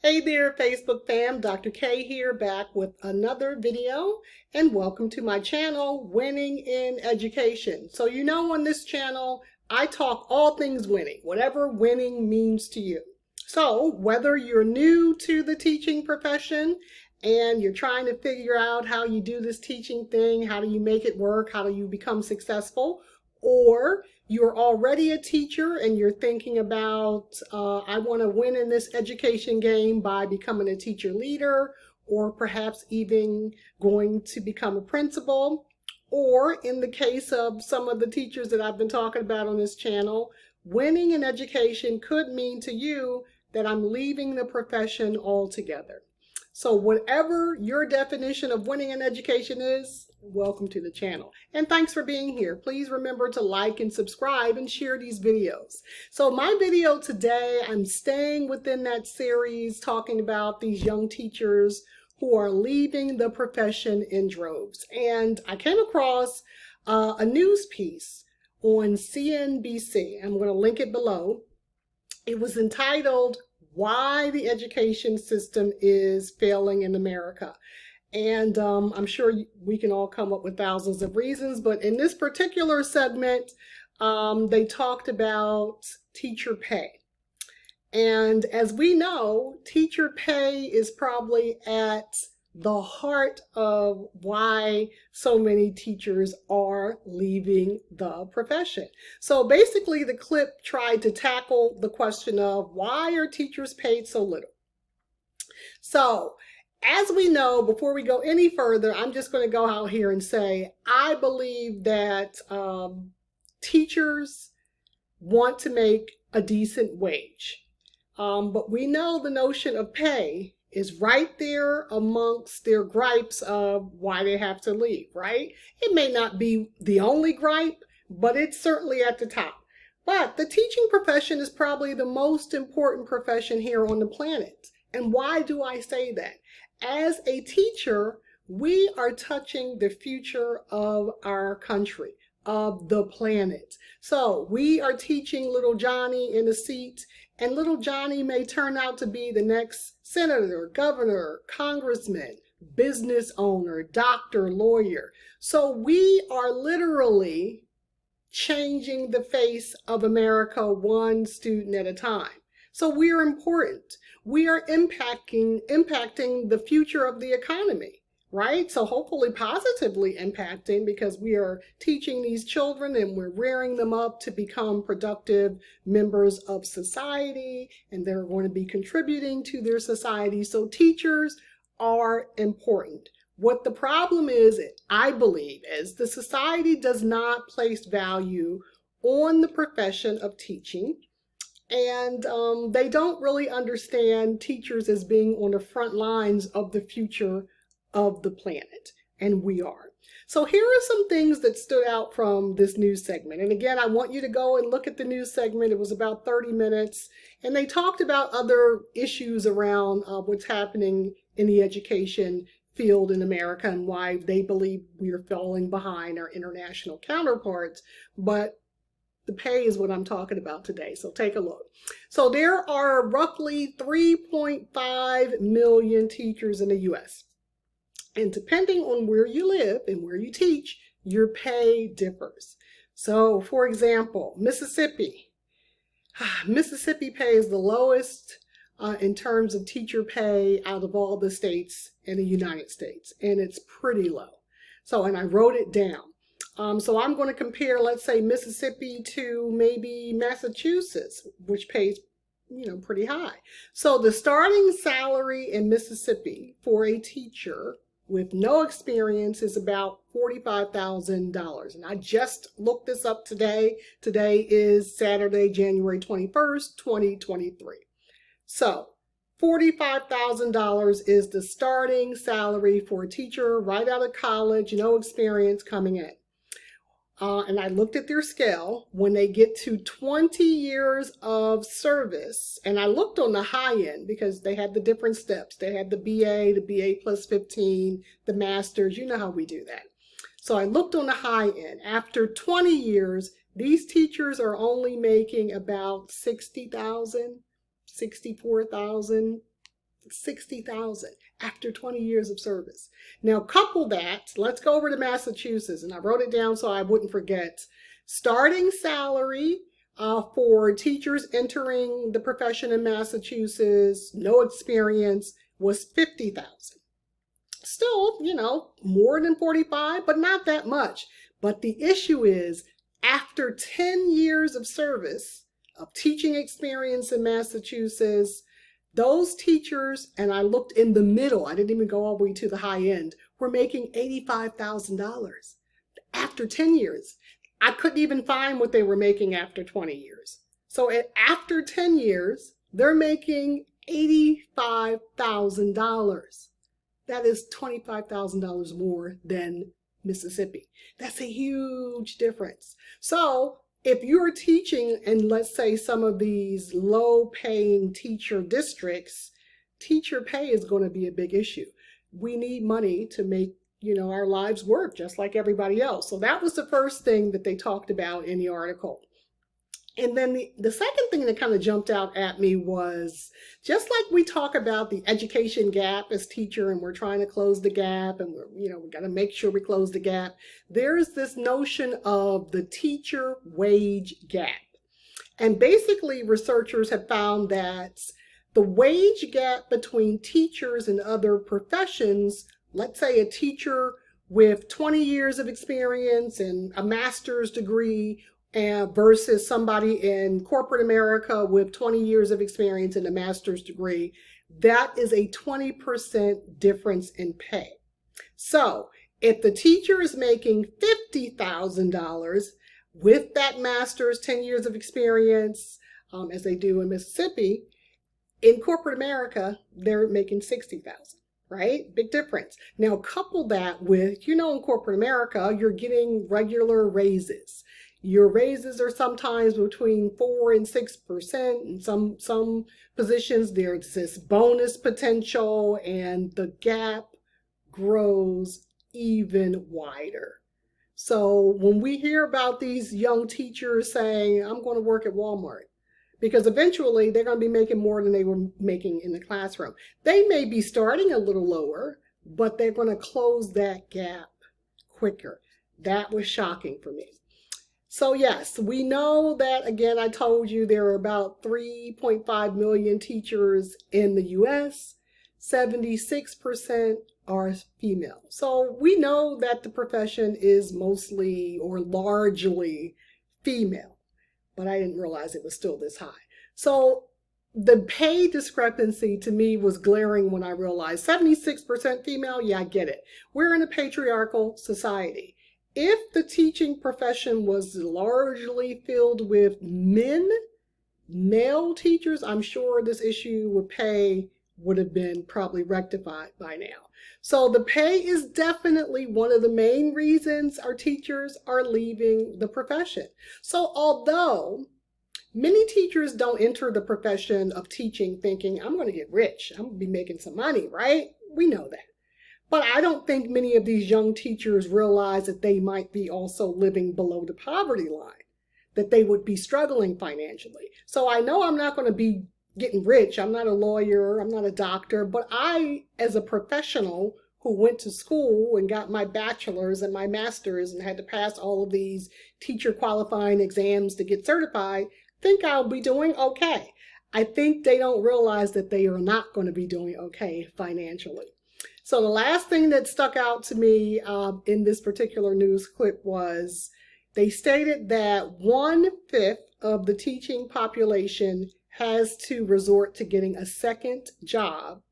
Hey there, Facebook fam. Dr. K here, back with another video, and welcome to my channel, Winning in Education. So you know, on this channel, I talk all things winning, whatever winning means to you. So whether you're new to the teaching profession and you're trying to figure out how you do this teaching thing, how do you make it work, how do you become successful, or you're already a teacher and you're thinking about, I want to win in this education game by becoming a teacher leader, or perhaps even going to become a principal. Or in the case of some of the teachers that I've been talking about on this channel, winning in education could mean to you that I'm leaving the profession altogether. So whatever your definition of winning in education is, welcome to the channel. And thanks for being here. Please remember to like and subscribe and share these videos. So my video today, I'm staying within that series talking about these young teachers who are leaving the profession in droves. And I came across a news piece on CNBC. I'm going to link it below. It was entitled, "Why the Education System is Failing in America." And I'm sure we can all come up with thousands of reasons, but in this particular segment, they talked about teacher pay. And as we know, teacher pay is probably at the heart of why so many teachers are leaving the profession. So basically, the clip tried to tackle the question of why are teachers paid so little? So, as we know, before we go any further, I'm just going to go out here and say, I believe that teachers want to make a decent wage. But we know the notion of pay is right there amongst their gripes of why they have to leave, right? It may not be the only gripe, but it's certainly at the top. But the teaching profession is probably the most important profession here on the planet. And why do I say that? As a teacher, we are touching the future of our country, of the planet. So we are teaching little Johnny in a seat, and little Johnny may turn out to be the next senator, governor, congressman, business owner, doctor, lawyer. So we are literally changing the face of America one student at a time. So we are important. We are impacting the future of the economy, right? So hopefully positively impacting, because we are teaching these children and we're rearing them up to become productive members of society, and they're going to be contributing to their society. So teachers are important. What the problem is, I believe, is the society does not place value on the profession of teaching. And they don't really understand teachers as being on the front lines of the future of the planet, and we are. So here are some things that stood out from this news segment. And again, I want you to go and look at the news segment. It was about 30 minutes, and they talked about other issues around what's happening in the education field in America and why they believe we are falling behind our international counterparts. But the pay is what I'm talking about today, so take a look. So there are roughly 3.5 million teachers in the U.S. And depending on where you live and where you teach, your pay differs. So for example, Mississippi. Mississippi pays the lowest in terms of teacher pay out of all the states in the United States, and it's pretty low. So, and I wrote it down. So I'm going to compare, let's say, Mississippi to maybe Massachusetts, which pays, pretty high. So the starting salary in Mississippi for a teacher with no experience is about $45,000. And I just looked this up today. Today is Saturday, January 21st, 2023. So $45,000 is the starting salary for a teacher right out of college, no experience coming in. And I looked at their scale. When they get to 20 years of service, and I looked on the high end because they had the different steps. They had the BA plus 15, the master's. You know how we do that. So I looked on the high end. After 20 years, these teachers are only making about $60,000, $64,000 $60,000 after 20 years of service. Now, couple that, let's go over to Massachusetts, and I wrote it down so I wouldn't forget. Starting salary for teachers entering the profession in Massachusetts, no experience, was $50,000. Still, more than 45, but not that much. But the issue is, after 10 years of service, of teaching experience in Massachusetts, those teachers, and I looked in the middle, I didn't even go all the way to the high end, were making $85,000 after 10 years. I couldn't even find what they were making after 20 years. So after 10 years, they're making $85,000. That is $25,000 more than Mississippi. That's a huge difference. So if you're teaching in, let's say, some of these low-paying teacher districts, teacher pay is going to be a big issue. We need money to make, our lives work just like everybody else. So that was the first thing that they talked about in the article. And then the second thing that kind of jumped out at me was, just like we talk about the education gap as teacher, and we're trying to close the gap, and we got to make sure we close the gap. There's this notion of the teacher wage gap. And basically researchers have found that the wage gap between teachers and other professions, let's say a teacher with 20 years of experience and a master's degree, versus somebody in corporate America with 20 years of experience and a master's degree, that is a 20% difference in pay. So if the teacher is making $50,000 with that master's, 10 years of experience, as they do in Mississippi, in corporate America, they're making $60,000. Right? Big difference. Now, couple that with, in corporate America, you're getting regular raises. Your raises are sometimes between 4 and 6%. In some positions, there's this bonus potential, and the gap grows even wider. So when we hear about these young teachers saying, I'm going to work at Walmart, because eventually they're going to be making more than they were making in the classroom. They may be starting a little lower, but they're going to close that gap quicker. That was shocking for me. So yes, we know that, again, I told you there are about 3.5 million teachers in the US. 76% are female. So we know that the profession is mostly or largely female, but I didn't realize it was still this high. So the pay discrepancy to me was glaring when I realized 76% female. Yeah, I get it. We're in a patriarchal society. If the teaching profession was largely filled with male teachers, I'm sure this issue with pay would have been probably rectified by now. So the pay is definitely one of the main reasons our teachers are leaving the profession. So although many teachers don't enter the profession of teaching thinking, I'm going to get rich, I'm going to be making some money, right? We know that. But I don't think many of these young teachers realize that they might be also living below the poverty line, that they would be struggling financially. So I know I'm not going to be getting rich. I'm not a lawyer, I'm not a doctor, but I, as a professional who went to school and got my bachelor's and my master's and had to pass all of these teacher qualifying exams to get certified, think I'll be doing okay. I think they don't realize that they are not going to be doing okay financially. So the last thing that stuck out to me in this particular news clip was they stated that 1/5 of the teaching population has to resort to getting a second job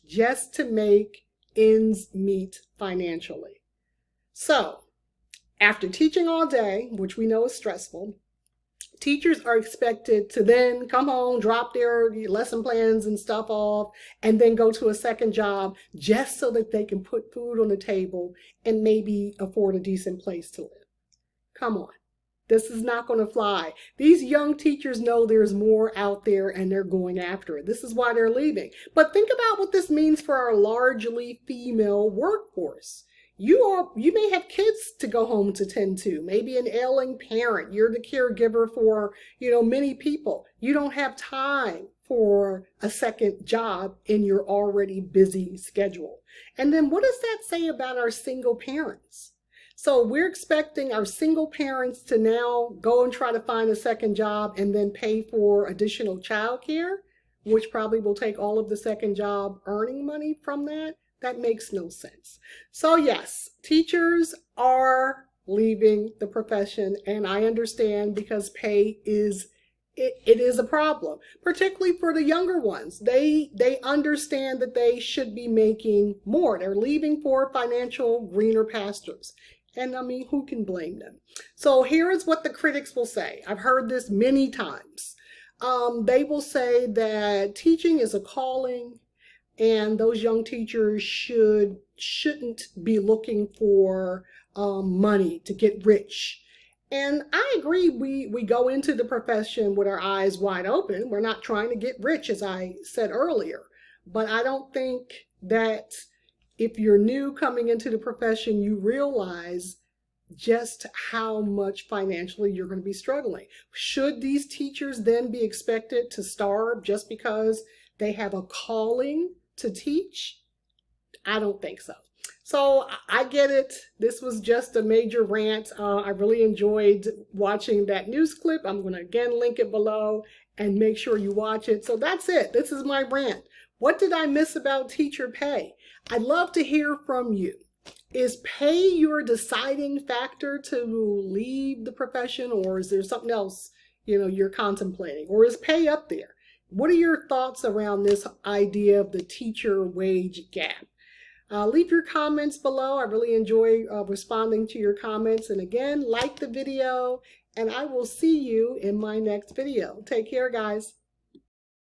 just to make ends meet financially. So after teaching all day, which we know is stressful, teachers are expected to then come home, drop their lesson plans and stuff off, and then go to a second job just so that they can put food on the table and maybe afford a decent place to live. Come on. This is not going to fly. These young teachers know there's more out there and they're going after it. This is why they're leaving. But think about what this means for our largely female workforce. You may have kids to go home to tend to, maybe an ailing parent. You're the caregiver for, many people. You don't have time for a second job in your already busy schedule. And then what does that say about our single parents? So we're expecting our single parents to now go and try to find a second job and then pay for additional childcare, which probably will take all of the second job earning money from that. That makes no sense. So yes, teachers are leaving the profession, and I understand because pay is it is a problem, particularly for the younger ones. They understand that they should be making more. They're leaving for financial greener pastures. And I mean, who can blame them? So here is what the critics will say. I've heard this many times. They will say that teaching is a calling, and those young teachers shouldn't be looking for money to get rich. And I agree, we go into the profession with our eyes wide open. We're not trying to get rich, as I said earlier. But I don't think that if you're new coming into the profession, you realize just how much financially you're going to be struggling. Should these teachers then be expected to starve just because they have a calling to teach? I don't think so. So I get it. This was just a major rant. I really enjoyed watching that news clip. I'm going to again link it below and make sure you watch it. So that's it. This is my rant. What did I miss about teacher pay? I'd love to hear from you. Is pay your deciding factor to leave the profession, or is there something else you're contemplating, or is pay up there? What are your thoughts around this idea of the teacher wage gap? Leave your comments below. I really enjoy responding to your comments. And again, like the video, and I will see you in my next video. Take care, guys.